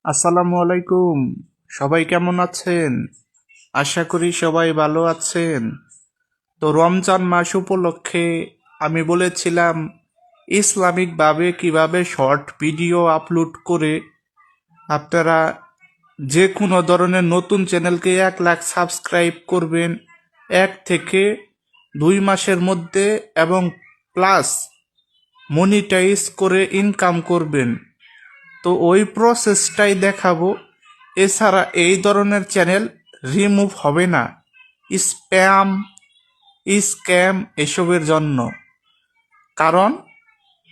আসসালামু আলাইকুম। সবাই কেমন আছেন? আশা করি সবাই ভালো আছেন। তো রমজান মাস উপলক্ষে আমি বলেছিলাম ইসলামিকভাবে কিভাবে শর্ট ভিডিও আপলোড করে আপনারা যে কোনো ধরনের নতুন চ্যানেলকে 1 লাখ সাবস্ক্রাইব করবেন 1 থেকে 2 মাসের মধ্যে, এবং প্লাস মনিটাইজ করে ইনকাম করবেন। তো ওই প্রসেসটাই দেখাবো। এছাড়া এই ধরনের চ্যানেল রিমুভ হবে না স্প্যাম, স্ক্যাম এসবের জন্য, কারণ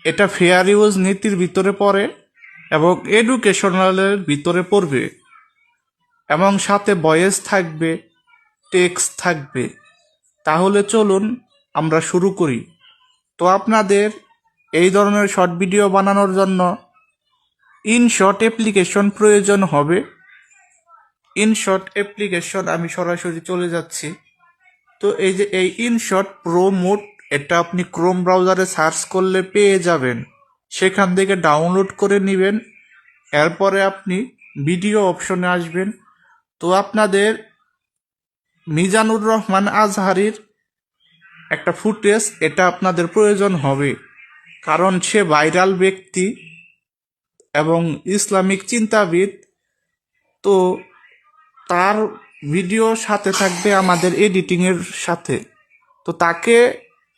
এটা ফেয়ার ইউজ নীতির ভিতরে পড়ে এবং এডুকেশনালের ভিতরে পড়বে, এবং সাথে ভয়েস থাকবে, টেক্সট থাকবে। তাহলে চলুন আমরা শুরু করি। তো আপনাদের এই ধরনের শর্ট ভিডিও বানানোর জন্য ইনশট অ্যাপ্লিকেশন প্রয়োজন হবে। ইনশট অ্যাপ্লিকেশন আমি সরাসরি চলে যাচ্ছি। তো এই যে এই ইনশট প্রো মোড, এটা আপনি ক্রোম ব্রাউজারে সার্চ করলে পেয়ে যাবেন, সেখান থেকে ডাউনলোড করে নেবেন। এরপরে আপনি ভিডিও অপশনে আসবেন। তো আপনাদের মিজানুর রহমান আজহারির একটা ফুটেজ এটা আপনাদের প্রয়োজন হবে, কারণ সে ভাইরাল ব্যক্তি এবং ইসলামিক চিন্তাবিদ। তো তার ভিডিও সাথে থাকবে আমাদের এডিটিংয়ের সাথে। তো তাকে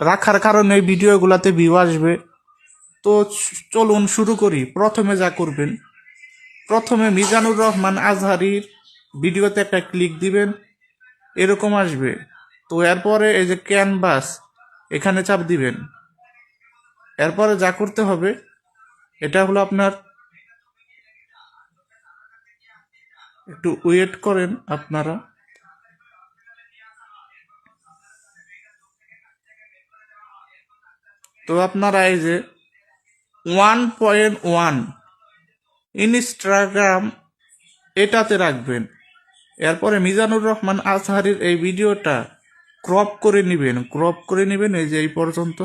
রাখার কারণে এই ভিডিওগুলোতে ভিউ আসবে। তো চলুন শুরু করি। প্রথমে যা করবেন, প্রথমে মিজানুর রহমান আজহারির ভিডিওতে একটা ক্লিক দিবেন, এরকম আসবে। তো এরপরে এই যে ক্যানভাস, এখানে চাপ দিবেন। এরপরে যা করতে হবে, এটা হলো আপনার, একটু ওয়েট করেন আপনারা। তো আপনারা এই যে 1.1 ইনস্টাগ্রাম এটাতে রাখবেন। এরপরে মিজানুর রহমান আজহারির এই ভিডিওটা ক্রপ করে নেবেন এই যে এই পর্যন্ত,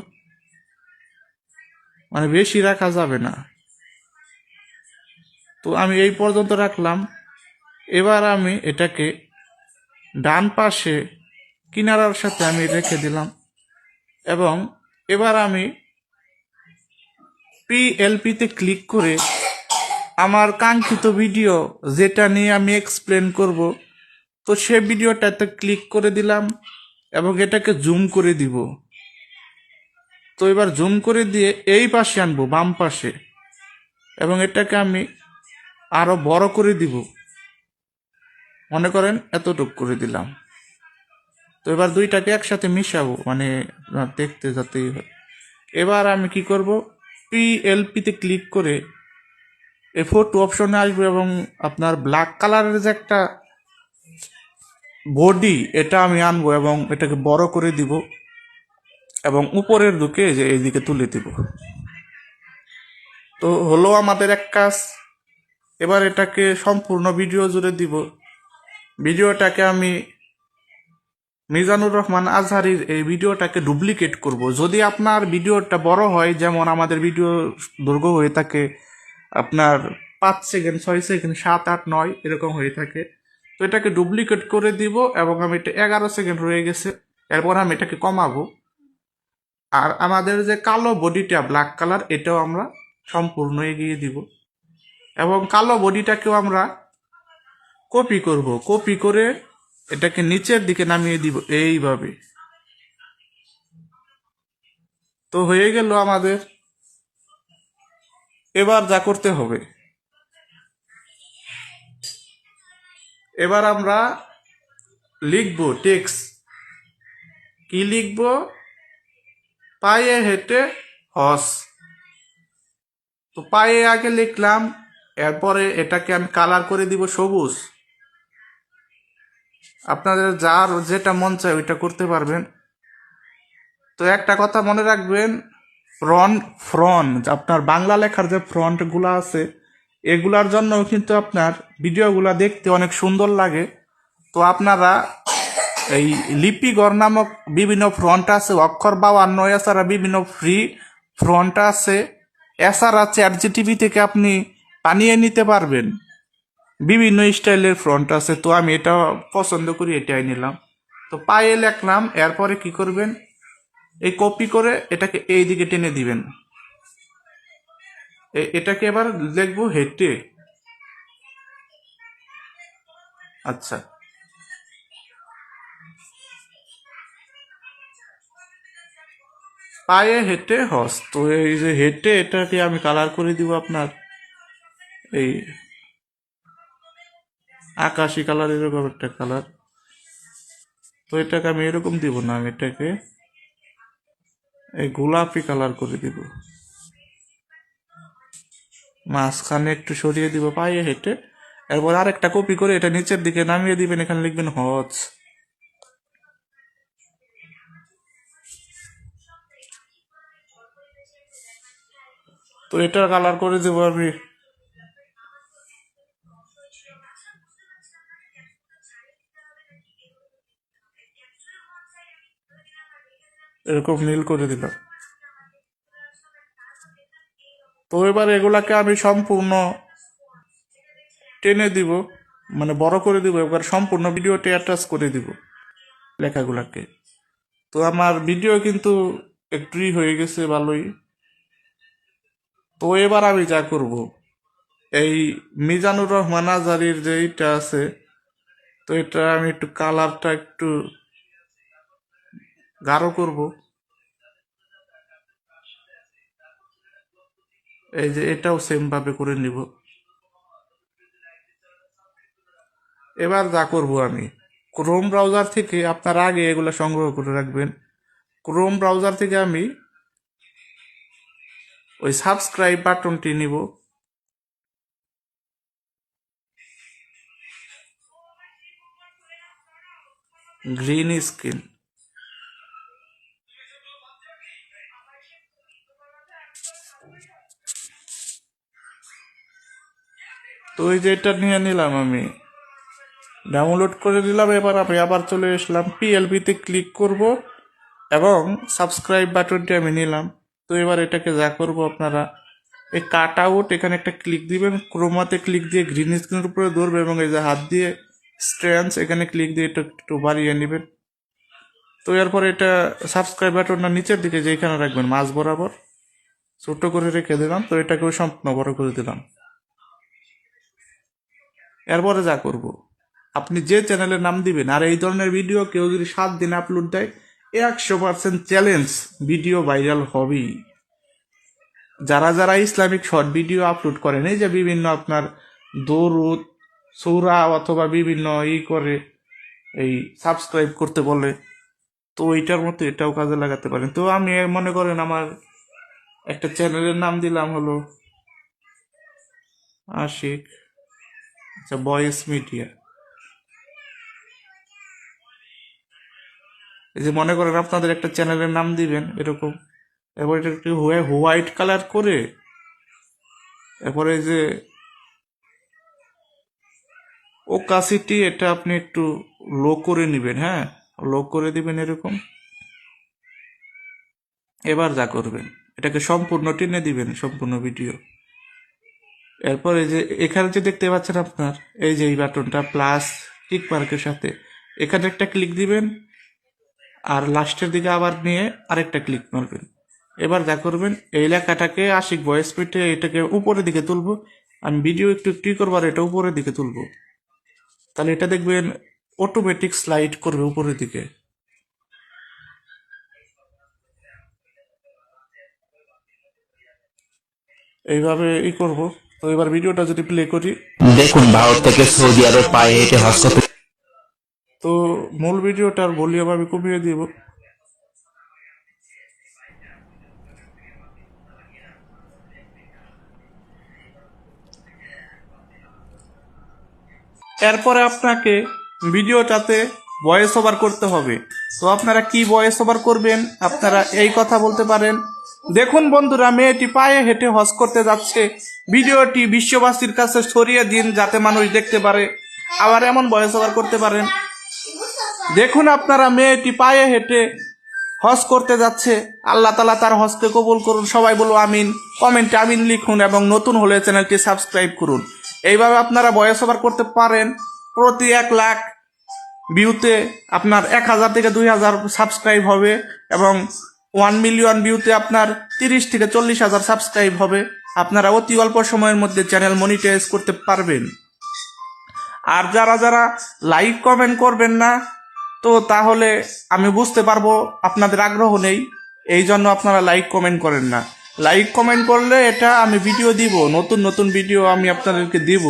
মানে বেশি রাখা যাবে না। তো আমি এই পর্যন্ত রাখলাম। এবার আমি এটাকে ডান পাশে কিনারার সাথে আমি রেখে দিলাম, এবং এবার আমি পিএলপিতে ক্লিক করে আমার কাঙ্ক্ষিত ভিডিও যেটা নিয়ে আমি এক্সপ্লেন করব, তো সে ভিডিওটাতে ক্লিক করে দিলাম এবং এটাকে জুম করে দিব। তো এবার জুম করে দিয়ে এই পাশে আনবো, বাম পাশে, এবং এটাকে আমি আরো বড় করে দিব। মনে করেন এতটুক করে দিলাম। তো এবার দুইটাকে একসাথে মিশাবো, মানে দেখতে যাতেই হয়। এবার আমি কি করব, পিএলপিতে ক্লিক করে এই ফটো অপশনে আসবো, এবং আপনার ব্ল্যাক কালারের যে একটা বডি, এটা আমি আনবো এবং এটাকে বড় করে দিব, এবং উপরের দিকে যে এইদিকে তুলে দিব। তো হলো আমাদের এক কাজ। এবার এটাকে সম্পূর্ণ ভিডিও জুড়ে দিব। ভিডিওটাকে আমি মিজানুর রহমান আজহারির এই ভিডিওটাকে ডুপ্লিকেট করব। যদি আপনার ভিডিওটা বড় হয়, যেমন আমাদের ভিডিও দৈর্ঘ্য হয়ে থাকে আপনার 5 সেকেন্ড, 6 সেকেন্ড, 7, 8, 9 এরকম হয়ে থাকে, তো এটাকে ডুপ্লিকেট করে দিব, এবং আমি এটা 11 সেকেন্ড হয়ে গেছে। এরপর আমি এটাকে কমাবো। আর আমাদের যে কালো বডিটা ব্ল্যাক কালার, এটাও আমরা সম্পূর্ণ এগিয়ে দিব, এবং কালো বডিটাকেও আমরা কপি করে এটাকে নিচের দিকে নামিয়ে দিব এইভাবে। তো হয়ে গেল আমাদের। এবার যা করতে হবে, এবার আমরা লিখব টেক্সট। কি লিখব? পায়ে হেঁটে হস। তো পায়ে আগে লিখলাম, এরপরে এটাকে আমি কালার করে দিব সবুজ। আপনাদের যার যেটা মন চায় ওইটা করতে পারবেন। তো একটা কথা মনে রাখবেন, ফ্রন্ট আপনার বাংলা লেখার যে ফ্রন্টগুলো আছে, এগুলার জন্য কিন্তু আপনার ভিডিওগুলো দেখতে অনেক সুন্দর লাগে। তো আপনারা এই লিপিগর নামক বিভিন্ন ফ্রন্ট আছে, অক্ষর 52, এছাড়া বিভিন্ন ফ্রি ফ্রন্ট আছে। এছাড়া চ্যাট জিটিভি থেকে আপনি বানিয়ে নিতে পারবেন। বিভিন্ন স্টাইলের ফ্রন্ট আছে, তো আমি এটা পছন্দ করি, এটাই নিলাম। তো পায়ে লিখলাম, এরপরে কি করবেন, এই কপি করে এটাকে এই দিকে টেনে দিবেন। এটাকে এবার লিখবো হেঁটে। আচ্ছা, পায়ে হেঁটে হস। তো এই যে হেঁটে, এটাকে আমি কালার করে দিব আপনার এই আকাশি কালার, এরকম একটা কালার। তো এটাকে আমি এরকম দিব না, আমি এটাকে এই গোলাপি কালার করে দিব। মাঝখানে একটু সরিয়ে দিব পায়ে হেঁটে। এরপর আরেকটা কপি করে এটা নিচের দিকে নামিয়ে দিবেন, এখানে লিখবেন হজ। তো এটা কালার করে দেবো আমি এরকম নীল করে দিলাম। তো এবার এগুলাকে আমি সম্পূর্ণ টেনে দিব, মানে বড় করে দিব, এবার সম্পূর্ণ ভিডিওতে অ্যাটাচ করে দিব লেখাগুলাকে। তো আমার ভিডিও কিন্তু একটুই হয়ে গেছে ভালোই। তো এবার আমি যা করব, এই মিজানুর রহমান আজারির যে এইটা আছে, তো এটা আমি একটু কালারটা একটু গাঢ় করব। এই যে এটাও সেম ভাবে করে নিব। এবার যা করব, আমি ক্রোম ব্রাউজার থেকে, আপনার আগে এগুলো সংগ্রহ করে রাখবেন। ক্রোম ব্রাউজার থেকে আমি ওই সাবস্ক্রাইব বাটনটি নিব। গ্রিন স্ক্রিন, তো ওই যে এটা নিয়ে নিলাম, আমি ডাউনলোড করে দিলাম। এবার আমি আবার চলে আসলাম, পিএলপিতে ক্লিক করব এবং সাবস্ক্রাইব বাটনটি আমি নিলাম। তো এবার এটাকে যা করব, আপনারা এই কাট আউট, এখানে একটা ক্লিক দিবেন, ক্রোমাতে ক্লিক দিয়ে গ্রিন স্ক্রিনের উপরে ধরবে এবং এই যে হাত দিয়ে স্ট্রেন্স, এখানে ক্লিক দিয়ে এটা একটু বাড়িয়ে নেবেন। তো এরপরে এটা সাবস্ক্রাইব বাটনটা নিচের দিকে যেখানে রাখবেন মাঝ বরাবর ছোট করে রেখে দিলাম। তো এটাকেও সম্পূর্ণ বড় করে দিলাম। এরপরে যা করব, আপনি যে চ্যানেলের নাম দিবেন, আর এই ধরনের ভিডিও কেউ যদি 7 দিনে আপলোড দেয়, 100% চ্যালেঞ্জ ভিডিও ভাইরাল হবেই। যারা যারা ইসলামিক শর্ট ভিডিও আপলোড করেন, এই যে বিভিন্ন আপনার দরুদ, সূরা অথবা বিভিন্ন করে এই সাবস্ক্রাইব করতে বলে, তো এইটার মতো এটাও কাজে লাগাতে পারেন। তো আমি মনে করেন আমার একটা চ্যানেলের নাম দিলাম হলো আশিক, আচ্ছা, বয়েস মিডিয়া। এই যে মনে করেন আপনাদের একটা চ্যানেলের নাম দিবেন এরকম, এরপর এটা একটু হোয়াইট কালার করে, এরপরে এই যে ওকাসিটি, এটা আপনি একটু লো করে নেবেন, হ্যাঁ, লো করে দিবেন এরকম। এবার যা করবেন, এটাকে সম্পূর্ণ টেনে দিবেন, সম্পূর্ণ ভিডিও। এরপর এই যে এখানে যে দেখতে পাচ্ছেন আপনার, এই যে এই বাটনটা প্লাস টিক মার্কের সাথে, এখানে একটা ক্লিক দিবেন, আর লাস্টের দিকে আবার নিয়ে আরেকটা ক্লিক মারবেন। এবার যা করবেন, এই লেখাটাকে আশিক ভয়েস পেটে এটাকে উপরের দিকে তুলবো। আমি ভিডিও একটু একটু করবো, আর এটা উপরের দিকে তুলবো, তাহলে এটা দেখবেন অটোমেটিক স্লাইড করবে উপরের দিকে। এইভাবে করব। তো এবার ভিডিওটা যদি প্লে করি, দেখুন ভারত থেকে সৌদি আরব পায়ে হেঁটে হজ করতে। তো মূল ভিডিওটার ভলিউম আমি কমিয়ে দিব। এরপরে আপনাকে ভিডিওটাতে ভয়েস ওভার করতে হবে। তো আপনারা কি ভয়েস ওভার করবেন, আপনারা এই কথা বলতে পারেন, দেখুন বন্ধুরা, মেয়েটি পায়ে হেঁটে হজ করতে যাচ্ছে, ভিডিওটি বিশ্ববাসীর কাছে ছড়িয়ে দিন যাতে মানুষ দেখতে পারে। আবার এমন ভয়েস ওভার করতে পারেন, দেখুন আপনারা, মেয়েটি পায়ে হেঁটে হজ করতে যাচ্ছে, আল্লাহ তাআলা তার হজকে কবুল করুন, সবাই বলো আমিন, কমেন্টে আমিন লিখুন এবং নতুন হলে চ্যানেলটি সাবস্ক্রাইব করুন। এইভাবে আপনারা ভয়েস ওভার করতে পারেন। প্রতি 1 লাখ ভিউতে আপনার 1000 থেকে 2000 সাবস্ক্রাইব হবে এবং 1 মিলিয়ন ভিউতে আপনার 30 থেকে 40,000 সাবস্ক্রাইব হবে। আপনারা অতি অল্প সময়ের মধ্যে চ্যানেল মনিটাইজ করতে পারবেন। আর যারা যারা লাইক কমেন্ট করবেন না, তো তাহলে আমি বুঝতে পারবো আপনাদের আগ্রহ নেই, এই জন্য আপনারা লাইক কমেন্ট করেন না। লাইক কমেন্ট করলে এটা আমি ভিডিও দিব, নতুন নতুন ভিডিও আমি আপনাদেরকে দিব।